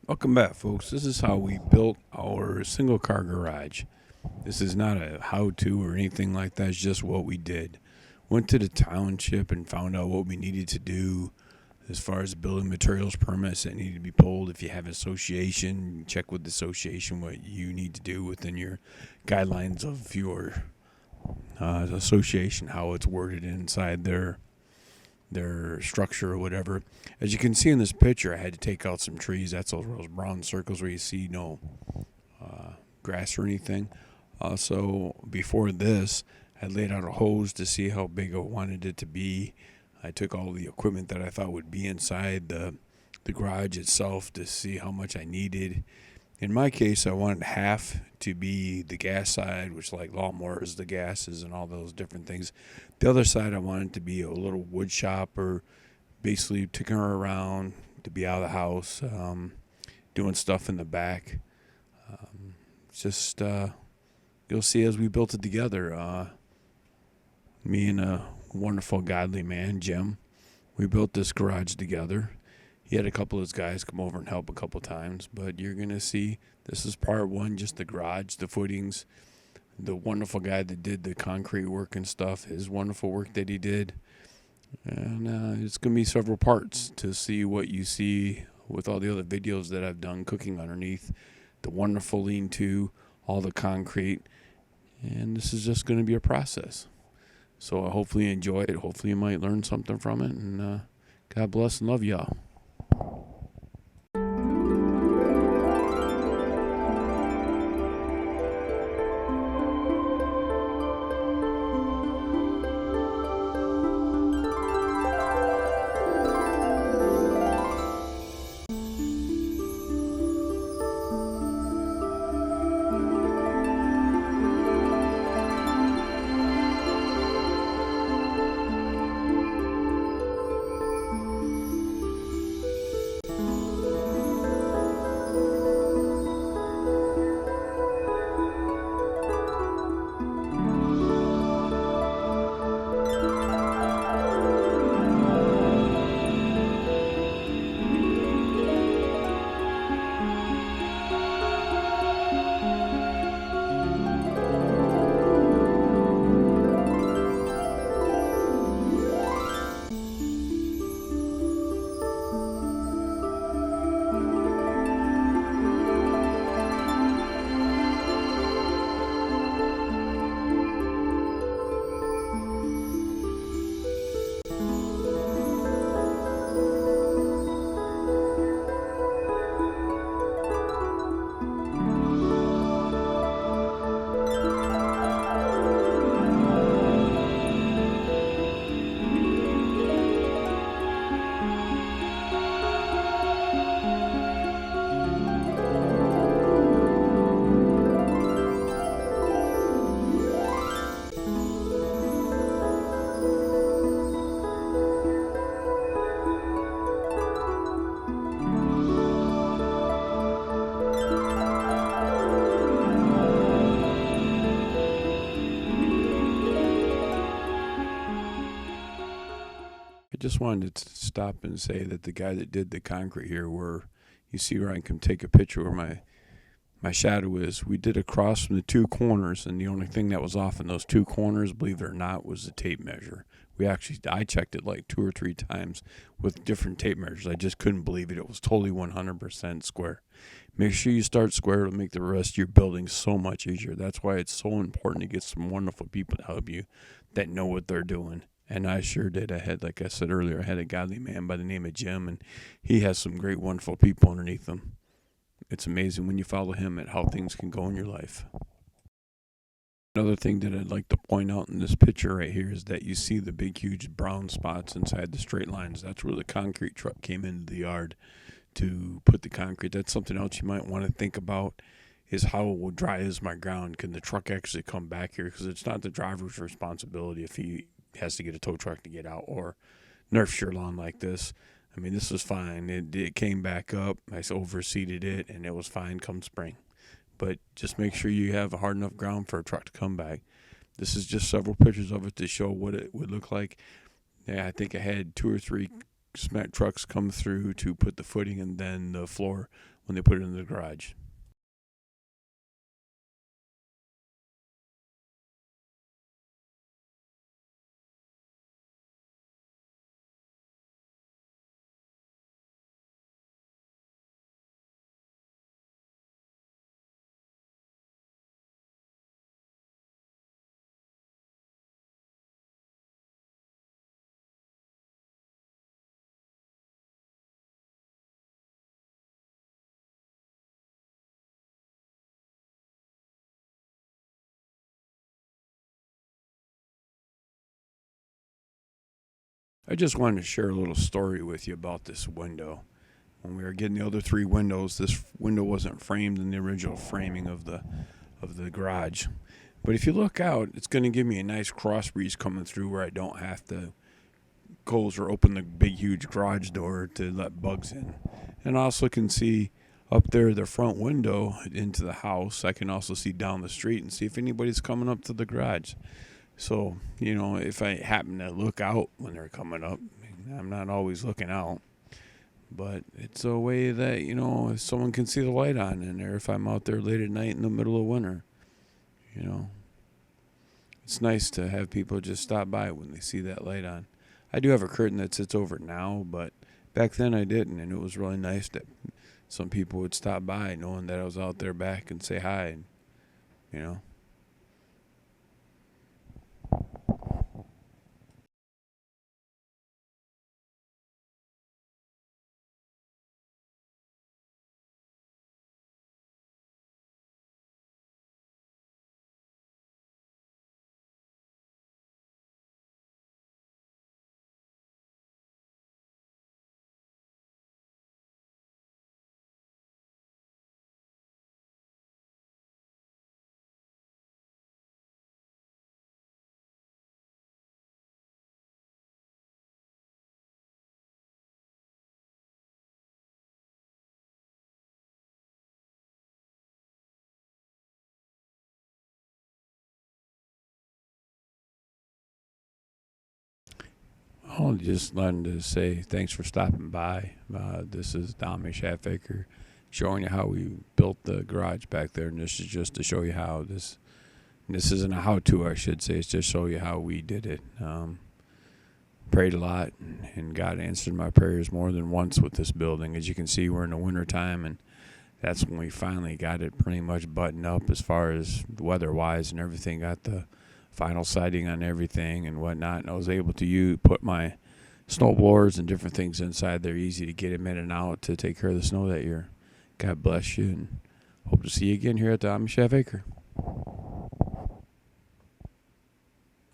Welcome back, folks. This is how we built our single car garage. This is not a how to or anything like that, it's just what we did. Went to the township and found out what we needed to do as far as building materials permits that needed to be pulled. If you have an association, check with the association what you need to do within your guidelines of your association, how it's worded inside their structure or whatever. As you can see in this picture, I had to take out some trees. That's those brown circles where you see no grass or anything. So before this, I laid out a hose to see how big I wanted it to be. I took all the equipment that I thought would be inside the garage itself to see how much I needed. In my case, I wanted half to be the gas side, which like lawnmowers, the gases, and all those different things. The other side, I wanted to be a little wood shop or basically taking her around to be out of the house, doing stuff in the back. Just you'll see as we built it together. Me and a wonderful, godly man, Jim, we built this garage together. He had a couple of his guys come over and help a couple times, but you're going to see this is part one, just the garage, the footings, the wonderful guy that did the concrete work and stuff, his wonderful work that he did. And it's going to be several parts to see what you see with all the other videos that I've done cooking underneath, the wonderful lean-to, all the concrete. And this is just going to be a process. So hopefully you enjoy it. Hopefully you might learn something from it. And God bless and love y'all. I just wanted to stop and say that the guy that did the concrete here, where you see where I can take a picture where my shadow is, we did across from the two corners, and the only thing that was off in those two corners, believe it or not, was the tape measure. I checked it like 2 or 3 times with different tape measures. I just couldn't believe it. It was totally 100% square. Make sure you start square. It'll make the rest of your building so much easier. That's why it's so important to get some wonderful people to help you that know what they're doing. And I sure did. Like I said earlier, I had a godly man by the name of Jim, and he has some great, wonderful people underneath him. It's amazing when you follow him at how things can go in your life. Another thing that I'd like to point out in this picture right here is that you see the big, huge brown spots inside the straight lines. That's where the concrete truck came into the yard to put the concrete. That's something else you might want to think about, is how dry is my ground? Can the truck actually come back here? Because it's not the driver's responsibility if he has to get a tow truck to get out or nerf your lawn like this. I mean, this was fine. It came back up. I overseeded it, and it was fine come spring. But just make sure you have a hard enough ground for a truck to come back. This is just several pictures of it to show what it would look like. Yeah, I think I had 2 or 3 cement trucks come through to put the footing and then the floor when they put it in the garage. I just wanted to share a little story with you about this window. When we were getting the other three windows, this window wasn't framed in the original framing of the garage. But if you look out, it's going to give me a nice cross breeze coming through where I don't have to close or open the big huge garage door to let bugs in. And I also can see up there the front window into the house. I can also see down the street and see if anybody's coming up to the garage. So, if I happen to look out when they're coming up, I'm not always looking out. But it's a way that, if someone can see the light on in there if I'm out there late at night in the middle of winter. It's nice to have people just stop by when they see that light on. I do have a curtain that sits over it now, but back then I didn't, and it was really nice that some people would stop by knowing that I was out there back and say hi, and, you know. I'll just wanted to say thanks for stopping by. This is Damish Halfaker showing you how we built the garage back there, and this is just to show you how this isn't a how-to, I should say. It's just show you how we did it. Prayed a lot, and God answered my prayers more than once with this building. As you can see, we're in the winter time, and that's when we finally got it pretty much buttoned up as far as weather-wise and everything. Got the final siding on everything and whatnot, and I was able to put my snow blowers and different things inside there, easy to get them in and out to take care of the snow that year. God bless you, and hope to see you again here at the Amish Half Acre.